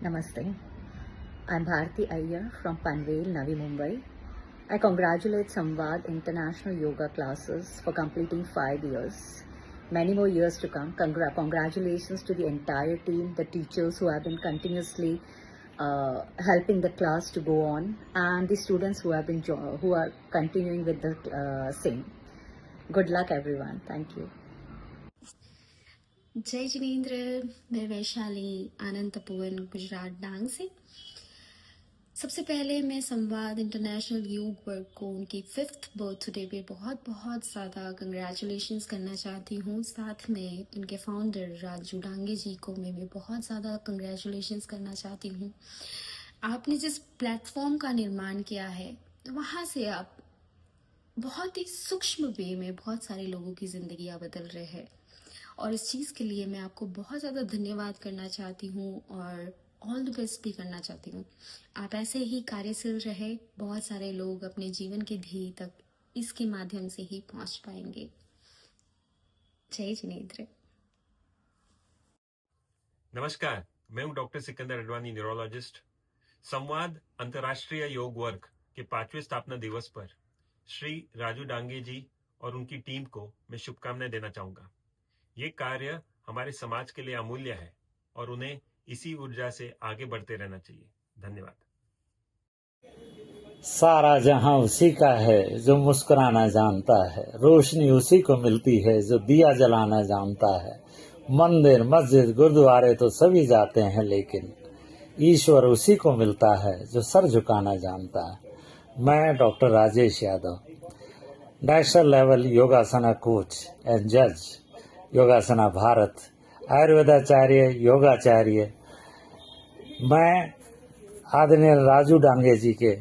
Namaste. I'm Bharti Iyer from Panvel, Navi Mumbai. I congratulate Samvad International Yoga Classes for completing 5 years. Many more years to come. Congratulations to the entire team, the teachers who have been continuously helping the class to go on, and the students who are continuing with the same. Good luck, everyone. Thank you. जय जिनेंद्र। मैं वैशाली आनंद तपोवन गुजरात डांग से। सबसे पहले मैं संवाद international योग वर्ग को उनकी 5th बर्थडे पे बहुत बहुत ज़्यादा कंग्रेचुलेशंस करना चाहती हूँ। साथ में उनके फाउंडर राजू डांगे जी को मैं भी बहुत ज़्यादा कंग्रेचुलेशंस करना चाहती हूँ। आपने जिस प्लेटफॉर्म का निर्माण किया है वहाँ से आप बहुत ही सूक्ष्म वे में बहुत सारे लोगों की ज़िंदगियाँ बदल रहे हैं, और इस चीज़ के लिए मैं आपको बहुत ज़्यादा धन्यवाद करना चाहती हूँ और ऑल द बेस्ट भी करना चाहती हूँ। आप ऐसे ही कार्यशील रहे, बहुत सारे लोग अपने जीवन के ध्येय तक इसके माध्यम से ही पहुँच पाएंगे। जय जिनेंद्र। नमस्कार, मैं हूं डॉक्टर सिकंदर अडवाणी, न्यूरोलॉजिस्ट। संवाद अंतर्राष्ट्रीय योग वर्ग के 5वें स्थापना दिवस पर श्री राजू डांगे जी और उनकी टीम को मैं शुभकामनाएं देना चाहूंगा। ये कार्य हमारे समाज के लिए अमूल्य है और उन्हें इसी ऊर्जा से आगे बढ़ते रहना चाहिए। धन्यवाद। सारा जहां उसी का है जो मुस्कुराना जानता है, रोशनी उसी को मिलती है जो दिया जलाना जानता है। मंदिर मस्जिद गुरुद्वारे तो सभी जाते हैं, लेकिन ईश्वर उसी को मिलता है जो सर झुकाना जानता है। मैं doctor Rajesh Yadav, national level योगासना coach and जज, योगासना भारत, आयुर्वेदाचार्य, योगाचार्य। मैं आदरणीय राजू डांगे जी के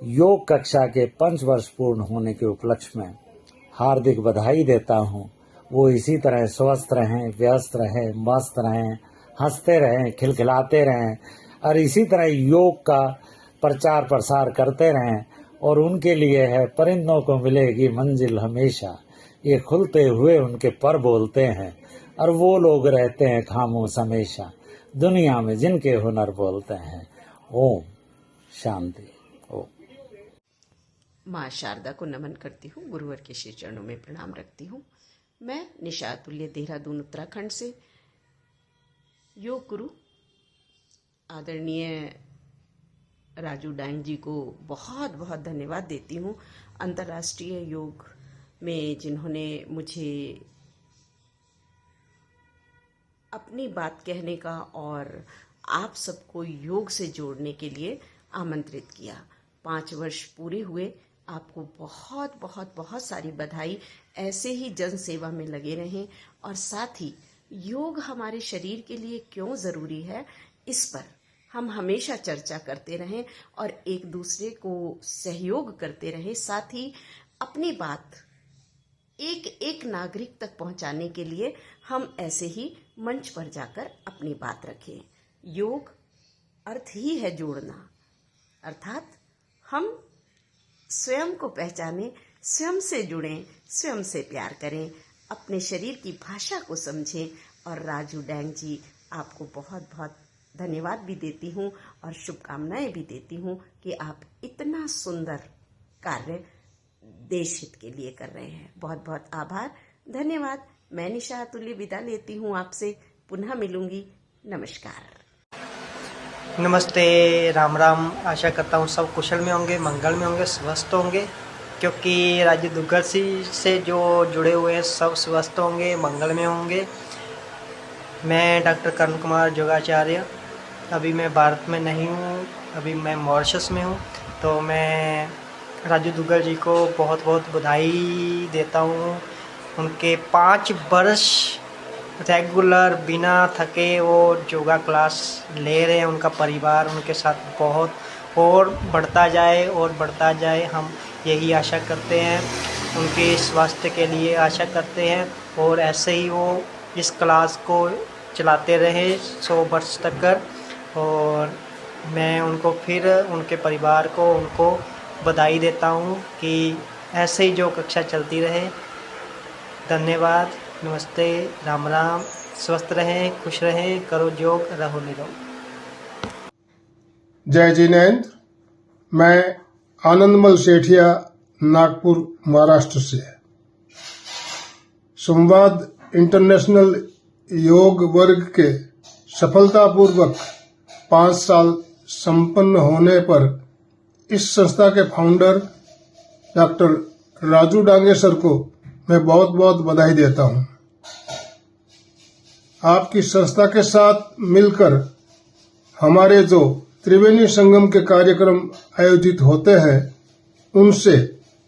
योग कक्षा के 5 वर्ष पूर्ण होने के उपलक्ष्य में हार्दिक बधाई देता हूं। वो इसी तरह स्वस्थ रहें, व्यस्त रहें, मस्त रहें, हंसते रहें, खिलखिलाते रहें और इसी तरह योग का प्रचार प्रसार करते रहें। और उनके लिए है परिंदों को मिलेगी मंजिल हमेशा, ये खुलते हुए उनके पर बोलते हैं, और वो लोग रहते हैं खामोश हमेशा दुनिया में जिनके हुनर बोलते हैं। ओम शांति। ओम। माँ शारदा को नमन करती हूँ, गुरुवर के श्री चरणों में प्रणाम रखती हूँ। मैं निशा तुल्य, देहरादून उत्तराखंड से योग गुरु आदरणीय राजू डांग जी को बहुत बहुत धन्यवाद देती हूँ। अंतर्राष्ट्रीय योग में जिन्होंने मुझे अपनी बात कहने का और आप सबको योग से जोड़ने के लिए आमंत्रित किया। 5 वर्ष पूरे हुए, आपको बहुत बहुत बहुत सारी बधाई। ऐसे ही जन सेवा में लगे रहें और साथ ही योग हमारे शरीर के लिए क्यों ज़रूरी है, इस पर हम हमेशा चर्चा करते रहें और एक दूसरे को सहयोग करते रहें। साथ ही अपनी बात एक एक नागरिक तक पहुंचाने के लिए हम ऐसे ही मंच पर जाकर अपनी बात रखें। योग अर्थ ही है जोड़ना, अर्थात हम स्वयं को पहचानें, स्वयं से जुड़ें, स्वयं से प्यार करें, अपने शरीर की भाषा को समझें। और राजू डांग जी, आपको बहुत बहुत धन्यवाद भी देती हूँ और शुभकामनाएं भी देती हूँ कि आप इतना सुंदर कार्य देश हित के लिए कर रहे हैं। बहुत बहुत आभार, धन्यवाद। मैं निशा तुल्य विदा लेती हूँ आपसे, पुनः मिलूंगी। नमस्कार। नमस्ते, राम राम। आशा करता हूँ सब कुशल में होंगे, मंगल में होंगे, स्वस्थ होंगे, क्योंकि राज्य दुर्गढ़ से जो जुड़े हुए हैं सब स्वस्थ होंगे, मंगल में होंगे। मैं डॉक्टर कर्ण कुमार योगाचार्य, अभी मैं भारत में नहीं हूँ, अभी मैं मॉरिशस में हूँ। तो मैं राजू दुग्गल जी को बहुत बहुत बधाई देता हूँ। उनके 5 वर्ष रेगुलर बिना थके वो योगा क्लास ले रहे हैं। उनका परिवार उनके साथ बहुत और बढ़ता जाए और बढ़ता जाए, हम यही आशा करते हैं। उनके स्वास्थ्य के लिए आशा करते हैं और ऐसे ही वो इस क्लास को चलाते रहे 100 वर्ष तक कर। और मैं उनको फिर उनके परिवार को उनको बधाई देता हूँ कि ऐसे ही जो कक्षा चलती रहे। धन्यवाद, नमस्ते, राम राम। स्वस्थ रहें, खुश रहें, करो योग, रहो निरोग। जय जिनेन्द्र। मैं आनंदमल सेठिया नागपुर महाराष्ट्र से। संवाद इंटरनेशनल योग वर्ग के सफलतापूर्वक 5 साल संपन्न होने पर इस संस्था के founder doctor Raju Dange sir को मैं बहुत बहुत बधाई देता हूं। आपकी संस्था के साथ मिलकर हमारे जो त्रिवेणी संगम के कार्यक्रम आयोजित होते हैं, उनसे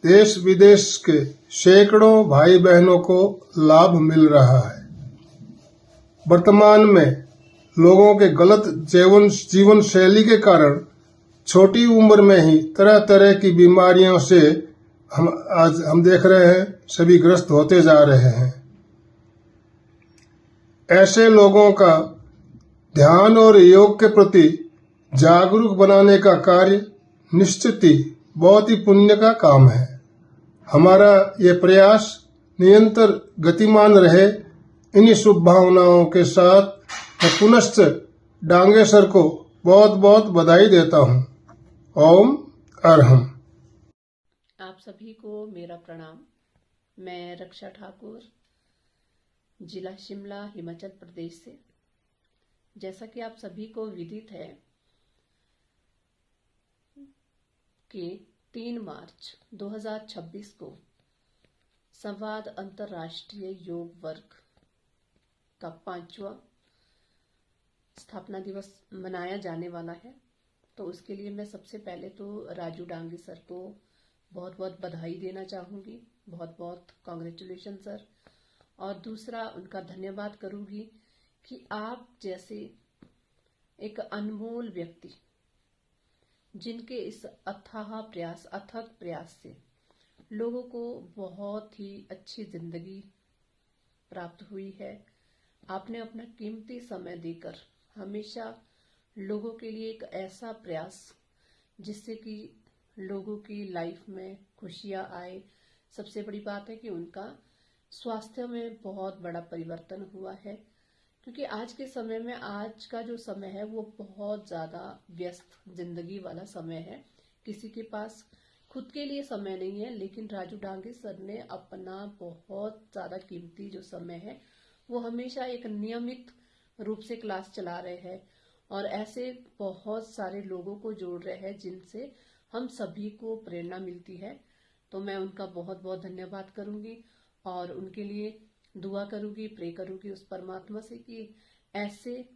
देश विदेश के सैकड़ों भाई बहनों को लाभ मिल रहा है। वर्तमान में लोगों के गलत जीवन शैली के कारण छोटी उम्र में ही तरह तरह की बीमारियों से हम देख रहे हैं सभी ग्रस्त होते जा रहे हैं। ऐसे लोगों का ध्यान और योग के प्रति जागरूक बनाने का कार्य निश्चित ही बहुत ही पुण्य का काम है। हमारा ये प्रयास निरंतर गतिमान रहे। इन्हीं शुभ भावनाओं के साथ मैं पुनश्च डांगे सर को बहुत बहुत बधाई देता हूँ। ओम अरहम। आप सभी को मेरा प्रणाम। मैं रक्षा ठाकुर, जिला शिमला, हिमाचल प्रदेश से। जैसा कि आप सभी को विदित है कि 3 मार्च 2026 को संवाद अंतर्राष्ट्रीय योग वर्ग का 5वां स्थापना दिवस मनाया जाने वाला है। तो उसके लिए मैं सबसे पहले तो राजू डांगे सर को बहुत बहुत बधाई देना चाहूँगी। बहुत बहुत कांग्रेचुलेशन सर। और दूसरा उनका धन्यवाद करूँगी कि आप जैसे एक अनमोल व्यक्ति, जिनके इस अथक प्रयास से लोगों को बहुत ही अच्छी जिंदगी प्राप्त हुई है। आपने अपना कीमती समय देकर हमेशा लोगों के लिए एक ऐसा प्रयास जिससे कि लोगों की लाइफ में खुशियां आए। सबसे बड़ी बात है कि उनका स्वास्थ्य में बहुत बड़ा परिवर्तन हुआ है, क्योंकि आज के समय में, आज का जो समय है वो बहुत ज्यादा व्यस्त जिंदगी वाला समय है। किसी के पास खुद के लिए समय नहीं है, लेकिन राजू डांगे सर ने अपना बहुत ज्यादा कीमती जो समय है वो हमेशा एक नियमित रूप से क्लास चला रहे हैं और ऐसे बहुत सारे लोगों को जोड़ रहे हैं जिनसे हम सभी को प्रेरणा मिलती है। तो मैं उनका बहुत बहुत धन्यवाद करूंगी और उनके लिए दुआ करूंगी, प्रे करूंगी उस परमात्मा से कि ऐसे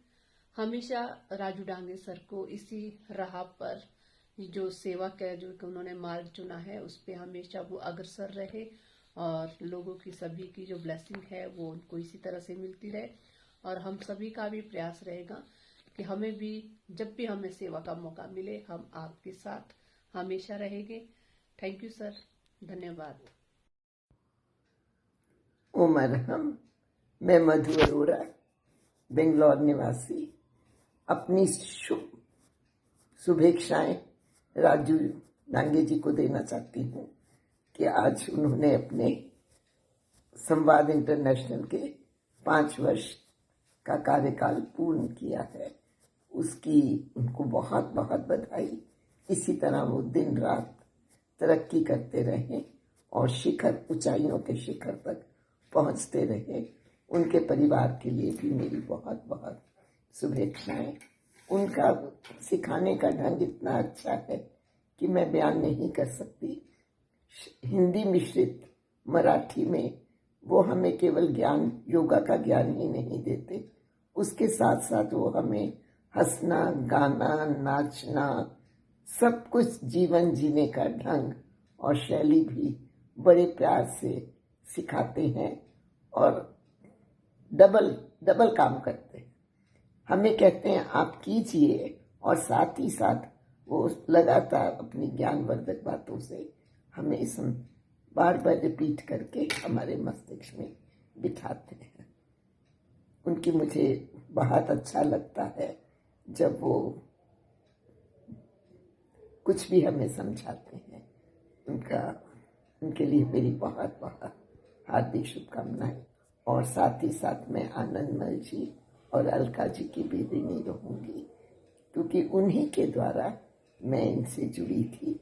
हमेशा राजू डांगे सर को इसी राह पर जो सेवा का जो उन्होंने मार्ग चुना है उस पे हमेशा वो अग्रसर रहे और लोगों की सभी की जो ब्लेसिंग है वो उनको इसी तरह से मिलती रहे। और हम सभी का भी प्रयास रहेगा कि हमें भी जब भी हमें सेवा का मौका मिले हम आपके साथ हमेशा रहेंगे। थैंक यू सर, धन्यवाद। ओम अरहम। मैं मधु अरोड़ा, बेंगलोर निवासी, अपनी शुभेच्छाएं राजू डांगे जी को देना चाहती हूँ कि आज उन्होंने अपने संवाद इंटरनेशनल के 5 वर्ष का कार्यकाल पूर्ण किया है। उसकी उनको बहुत बहुत बधाई। इसी तरह वो दिन रात तरक्की करते रहें और ऊंचाइयों के शिखर तक पहुंचते रहे। उनके परिवार के लिए भी मेरी बहुत बहुत शुभेच्छाएं। उनका सिखाने का ढंग इतना अच्छा है कि मैं बयान नहीं कर सकती। हिंदी मिश्रित मराठी में वो हमें केवल ज्ञान, योगा का ज्ञान ही नहीं देते, उसके साथ साथ वो हमें हंसना, गाना, नाचना, सब कुछ जीवन जीने का ढंग और शैली भी बड़े प्यार से सिखाते हैं और डबल काम करते हैं। हमें कहते हैं आप कीजिए और साथ ही साथ वो लगातार अपनी ज्ञानवर्धक बातों से हमें इस बार बार रिपीट करके हमारे मस्तिष्क में बिठाते हैं। उनकी मुझे बहुत अच्छा लगता है जब वो कुछ भी हमें समझाते हैं। उनके लिए मेरी बहुत बहुत हार्दिक शुभकामनाएं। और साथ ही साथ मैं आनंदमल जी और अलका जी की भी ऋणी रहूंगी क्योंकि उन्हीं के द्वारा मैं इनसे जुड़ी थी।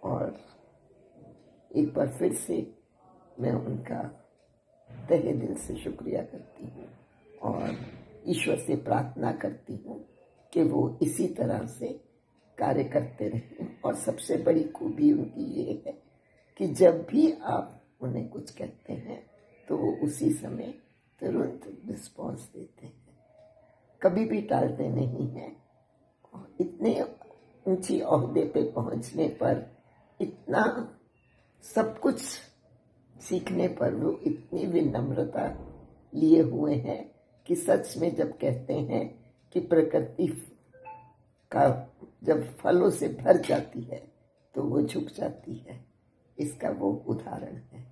और एक बार फिर से मैं उनका तहे दिल से शुक्रिया करती हूँ और ईश्वर से प्रार्थना करती हूँ कि वो इसी तरह से कार्य करते रहें। और सबसे बड़ी खूबी उनकी ये है कि जब भी आप उन्हें कुछ कहते हैं तो वो उसी समय तुरंत रिस्पॉन्स देते हैं, कभी भी टालते नहीं हैं। इतने ऊंची ओहदे पे पहुंचने पर, इतना सब कुछ सीखने पर वो इतनी विनम्रता लिए हुए हैं कि सच में जब कहते हैं कि प्रकृति का जब फलों से भर जाती है तो वो झुक जाती है, इसका वो उदाहरण है।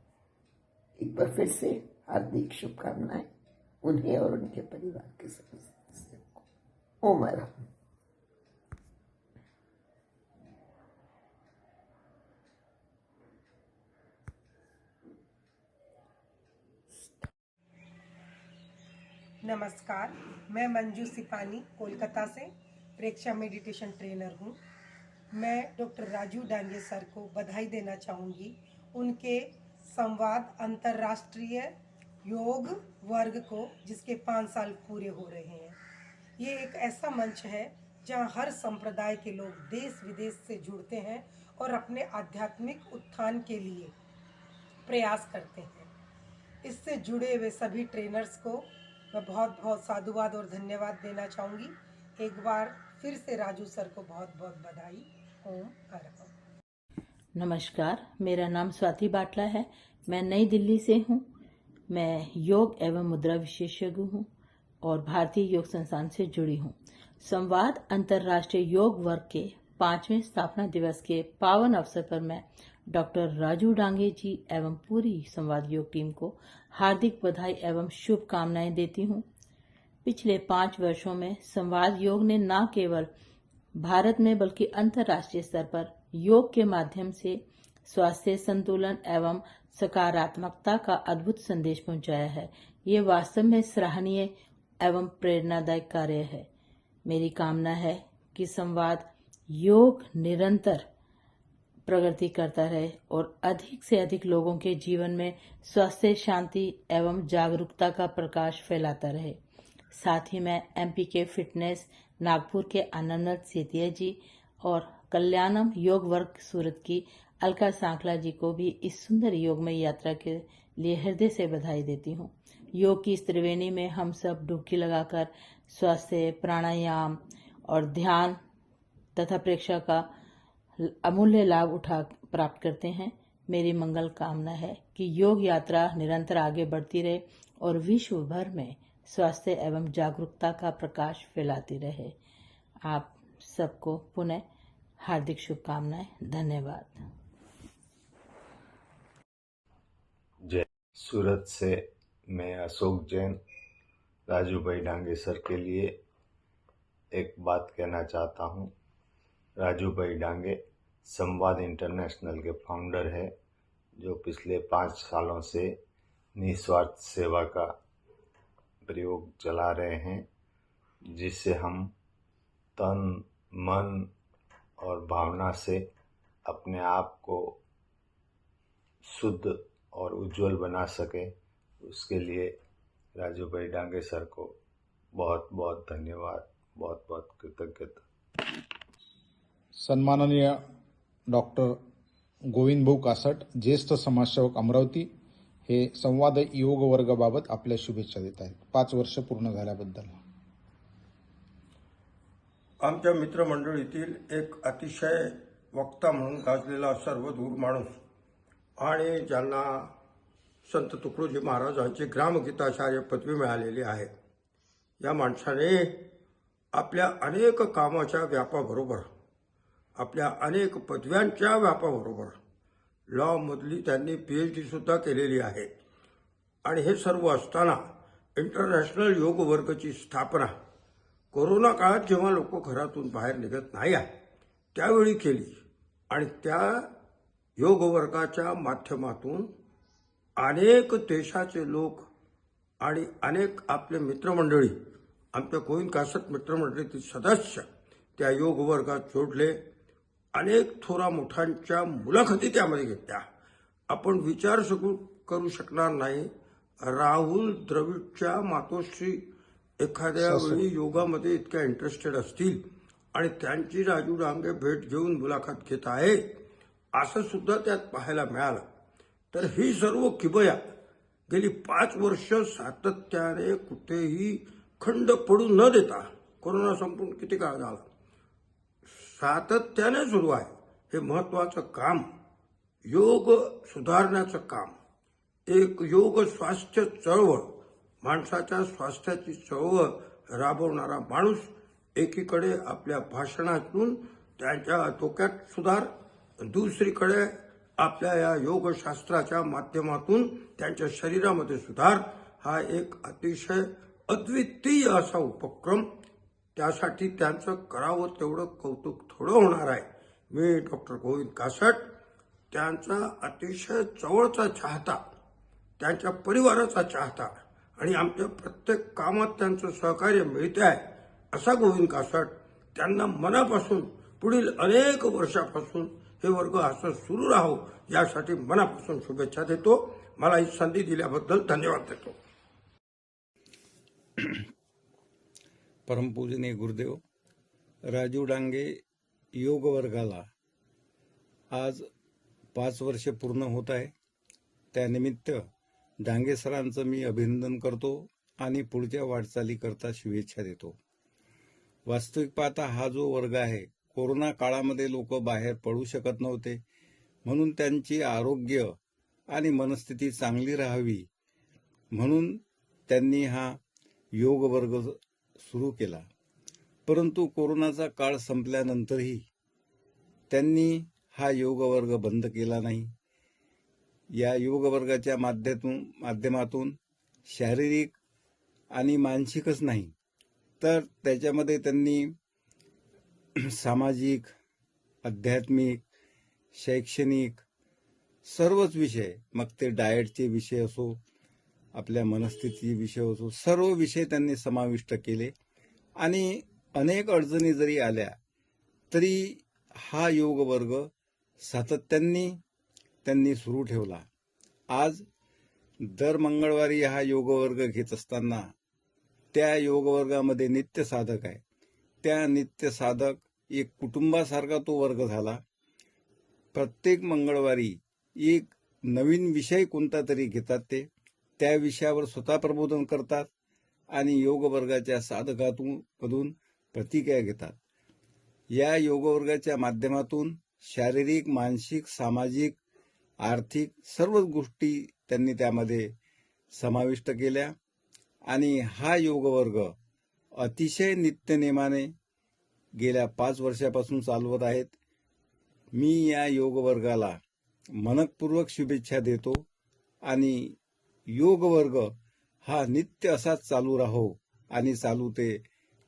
एक बार फिर से हार्दिक शुभकामनाएं उन्हें और उनके परिवार के सदस्यों को। ओम राम। नमस्कार, मैं मंजू सिपानी कोलकाता से प्रेक्षा मेडिटेशन ट्रेनर हूँ। मैं डॉक्टर राजू डांगे सर को बधाई देना चाहूँगी उनके संवाद अंतर्राष्ट्रीय योग वर्ग को, जिसके 5 साल पूरे हो रहे हैं। ये एक ऐसा मंच है जहाँ हर संप्रदाय के लोग देश विदेश से जुड़ते हैं और अपने आध्यात्मिक उत्थान के लिए प्रयास करते हैं। इससे जुड़े हुए सभी ट्रेनर्स को मैं बहुत बहुत साधुवाद और धन्यवाद देना चाहूँगी। एक बार फिर से राजू सर को बहुत बहुत बधाई। ओम अर्पण। नमस्कार, मेरा नाम स्वाति बाटला है। मैं नई दिल्ली से हूँ। मैं योग एवं मुद्रा विशेषज्ञ हूँ और भारतीय योग संस्थान से जुड़ी हूँ। संवाद अंतर्राष्ट्रीय योग वर्ग के 5वें स्थापना दिवस के पावन अवसर पर मैं डॉक्टर राजू डांगे जी एवं पूरी संवाद योग टीम को हार्दिक बधाई एवं शुभकामनाएं देती हूँ। पिछले 5 वर्षों में संवाद योग ने न केवल भारत में बल्कि अंतर्राष्ट्रीय स्तर पर योग के माध्यम से स्वास्थ्य संतुलन एवं सकारात्मकता का अद्भुत संदेश पहुंचाया है। ये वास्तव में सराहनीय एवं प्रेरणादायक कार्य है। मेरी कामना है कि संवाद योग निरंतर प्रगति करता रहे और अधिक से अधिक लोगों के जीवन में स्वास्थ्य, शांति एवं जागरूकता का प्रकाश फैलाता रहे। साथ ही मैं एमपी के फिटनेस नागपुर के आनंद सेतिया जी और कल्याणम योग वर्ग सूरत की अलका सांखला जी को भी इस सुंदर योगमय यात्रा के लिए हृदय से बधाई देती हूँ। योग की इस त्रिवेणी में हम सब डुबकी लगाकर स्वास्थ्य, प्राणायाम और ध्यान तथा प्रेक्षा का अमूल्य लाभ प्राप्त करते हैं। मेरी मंगल कामना है कि योग यात्रा निरंतर आगे बढ़ती रहे और विश्व भर में स्वास्थ्य एवं जागरूकता का प्रकाश फैलाती रहे। आप सबको पुनः हार्दिक शुभकामनाएं। धन्यवाद। जय। सूरत से मैं अशोक जैन राजू भाई डांगे सर के लिए एक बात कहना चाहता हूँ। राजू भाई डांगे संवाद इंटरनेशनल के फाउंडर है, जो पिछले 5 सालों से निस्वार्थ सेवा का प्रयोग चला रहे हैं, जिससे हम तन, मन और भावना से अपने आप को शुद्ध और उज्जवल बना सके। उसके लिए राजू भाई डांगे सर को बहुत बहुत धन्यवाद, बहुत बहुत कृतज्ञता। सन्माननीय डॉक्टर गोविंद भाऊ कासट, ज्येष्ठ समाजसेवक अमरावती, हे संवाद योग वर्गाबाबत आपल्या शुभेच्छा देत आहेत 5 वर्ष पूर्ण झाल्याबद्दल। आमच्या मित्रमंडळीतील एक अतिशय वक्ता म्हणून गाजलेला सर्वदूर माणूस आणि ज्यांना संत तुकडोजी महाराजांची ग्रामगीताचार्य पदवी मिळालेली आहे, या माणसाने आपल्या अनेक कामाच्या व्यापाबरोबर, आपल्या अनेक पदव्यांच्या व्यापाबरोबर लॉ मधली त्यांनी PhD सुद्धा केलेली आहे। आणि हे सर्व असताना इंटरनॅशनल योग वर्गची स्थापना कोरोना काळात जेव्हा लोक घरातून बाहेर निघत नाही त्यावेळी केली आणि त्या योग वर्गाच्या माध्यमातून अनेक देशाचे लोक आणि अनेक आपले मित्रमंडळी आमच्या गोविंद कासट मित्रमंडळीतील सदस्य त्या योग वर्गात जोडले. अनेक थोरा मोठ्यांच्या मुलाखती त्यामध्ये घेतल्या. आपण विचार करू शकणार नाही, राहुल द्रविडच्या मातोश्री एखाद्या वेळी योगामध्ये इतक्या इंटरेस्टेड असतील आणि त्यांची राजू डांगे भेट घेऊन मुलाखत घेत आहे असं सुद्धा त्यात पाहायला मिळालं. तर ही सर्व किबया गेली 5 वर्ष सातत्याने कुठेही खंड पडू न देता, कोरोना संपून किती काळ झाला, सातत्याने सुरू आहे. हे महत्वाचं काम, योग सुधारण्याचं काम, एक योग स्वास्थ्य चळवळ, माणसाच्या स्वास्थ्याची चळवळ राबवणारा माणूस एकीकडे आपल्या भाषणातून त्यांच्या डोक्यात सुधार, दुसरीकडे आपल्या या योगशास्त्राच्या माध्यमातून त्यांच्या शरीरामध्ये सुधार, हा एक अतिशय अद्वितीय असा उपक्रम. त्यासाठी त्यांचं करावं तेवढं कौतुक थोडं होणार आहे. मी डॉक्टर गोविंद कासट त्यांचा अतिशय जवळचा चाहता, त्यांच्या परिवाराचा चाहता आणि आमच्या प्रत्येक कामात त्यांचं सहकार्य मिळते आहे असा गोविंद कासट त्यांना मनापासून पुढील अनेक वर्षापासून हे वर्ग असं सुरू राहो यासाठी मनापासून शुभेच्छा देतो. मला ही संधी दिल्याबद्दल धन्यवाद देतो. परमपूजनीय गुरुदेव, राजू डांगे योग वर्गाला आज 5 वर्षे पूर्ण होत आहे. त्यानिमित्त डांगे सरांचं मी अभिनंदन करतो आणि पुढच्या वाटचालीकरता शुभेच्छा देतो. वास्तविक पाहता हा जो वर्ग आहे, कोरोना काळामध्ये लोक बाहेर पडू शकत नव्हते, म्हणून त्यांची आरोग्य आणि मनस्थिती चांगली राहावी म्हणून त्यांनी हा योग वर्ग सुरू केला. परंतु कोरोनाचा काळ संपल्यानंतरही त्यांनी हा योग वर्ग बंद केला नाही. या योग वर्गाच्या माध्यमातून शारीरिक आणि मानसिकच नाही तर त्याच्यामध्ये त्यांनी सामाजिक, आध्यात्मिक, शैक्षणिक सर्वच विषय, मग ते डाएटचे विषय असो, आपल्या मनस्थितीचे विषय असो, सर्व विषय त्यांनी समाविष्ट केले. आणि अनेक अडचणी जरी आल्या तरी हा योग वर्ग सातत्याने त्यांनी सुरू ठेवला. आज दर मंगळवारी हा योग वर्ग घेत असताना त्या योग वर्गामध्ये नित्य साधक आहे. त्या नित्य साधक एक कुटुंबासारखा तो वर्ग झाला. प्रत्येक मंगळवारी एक नवीन विषय कोणता तरी घेतात, ते त्या विषयावर स्वतः प्रबोधन करतात आणि योग वर्गाच्या साधकातून प्रतिक्रिया घेतात. या योग वर्गाच्या माध्यमातून शारीरिक, मानसिक, सामाजिक, आर्थिक सर्वच गोष्टी त्यांनी त्यामध्ये समाविष्ट केल्या आणि हा योग वर्ग अतिशय नित्यनेमाने गेल्या 5 वर्षापासून चालवत आहेत. मी या योग वर्गाला मनपूर्वक शुभेच्छा देतो आणि योग वर्ग हा नित्य असाच चालू राहो आणि चालू ते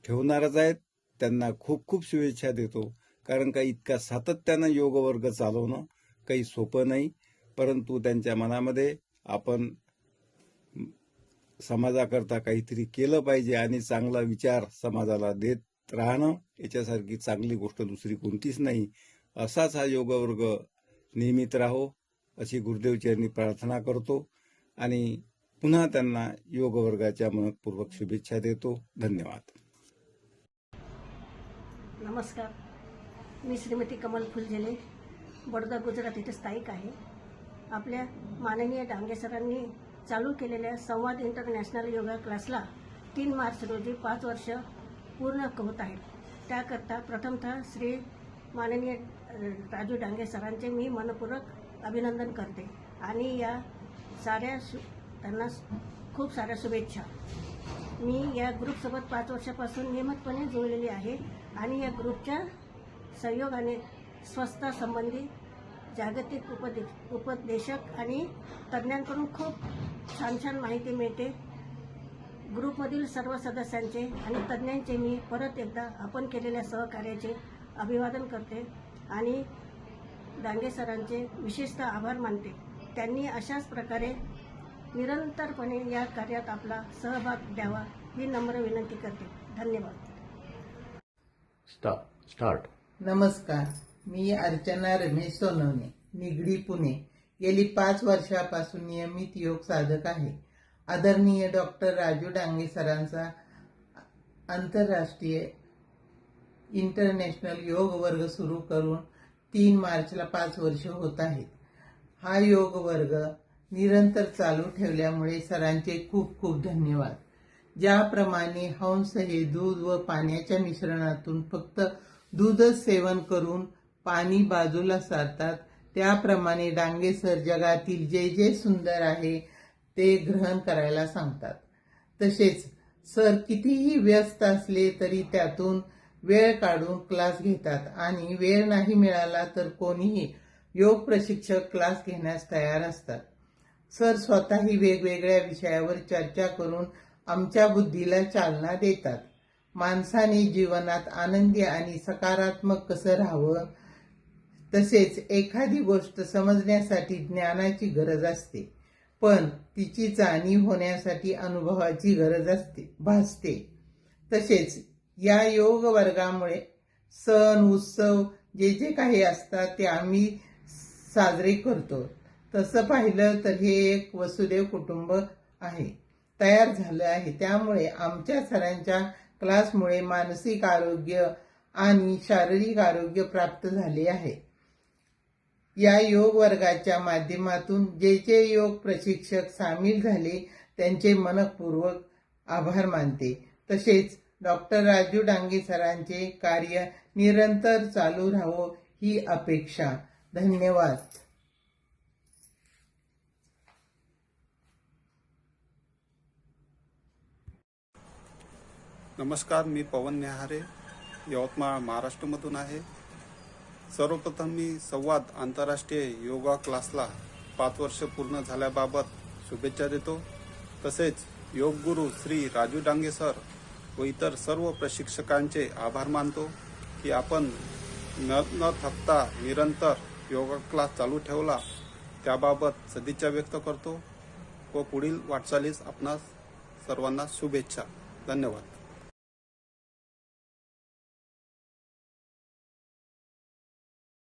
ठेवणारच आहेत. त्यांना खूप खूप शुभेच्छा देतो. कारण का इतक्या सातत्यानं योग वर्ग चालवणं काही सोपं नाही, परंतु त्यांच्या मनामध्ये आपण समाजाकरता काहीतरी केलं पाहिजे आणि चांगला विचार समाजाला देत राहणं याच्यासारखी चांगली गोष्ट दुसरी कोणतीच नाही. असाच हा योग वर्ग नियमित राहो अशी गुरुदेवचरणी प्रार्थना करतो आणि पुन्हा त्यांना योग वर्गाच्या मनपूर्वक शुभेच्छा देतो. धन्यवाद. नमस्कार, मी श्रीमती कमल फुलझेले, बडोदा गुजरात इथे स्थायिक आहे. आपल्या माननीय डांगे सरांनी चालू केलेल्या संवाद इंटरनॅशनल योगा क्लासला 3 मार्च रोजी 5 वर्ष पूर्ण होत आहेत. त्याकरता प्रथमतः श्री माननीय राजू डांगे सरांचे मी मनपूर्वक अभिनंदन करते आणि या त्यांना खूप साऱ्या शुभेच्छा. मी या ग्रुपसोबत 5 वर्षापासून नियमितपणे जोडलेली आहे आणि या ग्रुपच्या सहयोगाने स्वास्थ्यासंबंधी जागतिक उपदेशक आणि तज्ज्ञांकडून खूप छान छान माहिती मिळते. ग्रुपमधील सर्व सदस्यांचे आणि तज्ज्ञांचे मी परत एकदा आपण केलेल्या सहकार्याचे अभिवादन करते आणि डांगे सरांचे विशेषतः आभार मानते. त्यांनी अशाच प्रकारे निरंतरपणे या कार्यात आपला सहभाग द्यावा ही नम्र विनंती करते. धन्यवाद. स्टार्ट. नमस्कार, मी अर्चना रमेश सोनवणे, निगडी, पुणे. गेली 5 वर्षापासून नियमित योग साधक आहे. आदरणीय डॉक्टर राजू डांगे सरांचा आंतरराष्ट्रीय इंटरनॅशनल योग वर्ग सुरू करून 3 मार्चला 5 वर्ष होत आहेत. हा योग वर्ग निरंतर चालू ठेवल्यामुळे सरांचे खूप खूप धन्यवाद. ज्याप्रमाणे हंस हे दूध व पाण्याच्या मिश्रणातून फक्त दूधच सेवन करून पाणी बाजूला सारतात, त्याप्रमाणे डांगे सर जगातील जे जे सुंदर आहे ते ग्रहण करायला सांगतात. तसेच सर कितीही व्यस्त असले तरी त्यातून वेळ काढून क्लास घेतात आणि वेळ नाही मिळाला तर कोणीही योग प्रशिक्षक क्लास घेण्यास तयार असतात. सर स्वतःही वेगवेगळ्या विषयावर चर्चा करून आमच्या बुद्धीला चालना देतात. माणसाने जीवनात आनंदी आणि सकारात्मक कसं राहावं, तसेच एखादी गोष्ट समजण्यासाठी ज्ञानाची गरज असते, पण तिची जाणीव होण्यासाठी अनुभवाची गरज भासते. तसेच या योग वर्गामुळे सण उत्सव जे जे काही असतात ते आम्ही साजरे करतो. तसं पाहिलं तर हे एक वसुदेव कुटुंब आहे, तयार झालं आहे. त्यामुळे आमच्या सरांच्या क्लासमुळे मानसिक आरोग्य आणि शारीरिक आरोग्य प्राप्त झाले आहे. या योग वर्गाच्या माध्यमातून जे जे योग प्रशिक्षक सामील झाले त्यांचे मनपूर्वक आभार मानते. तसेच डॉक्टर राजू डांगे सरांचे कार्य निरंतर चालू राहावं ही अपेक्षा. धन्यवाद. नमस्कार, मी पवन नेहारे, यवतमाळ, महाराष्ट्रमधून आहे. सर्वप्रथम मी संवाद आंतरराष्ट्रीय योगा क्लासला 5 वर्ष पूर्ण झाल्याबाबत शुभेच्छा देतो. तसेच योग गुरु श्री राजू डांगे सर व इतर सर्व प्रशिक्षकांचे आभार मानतो की आपण न थकता निरंतर योगा क्लास चालू ठेवला, त्याबाबत सदिच्छा व्यक्त करतो व पुढील वाटचालीस आपणास सर्वांना शुभेच्छा. धन्यवाद.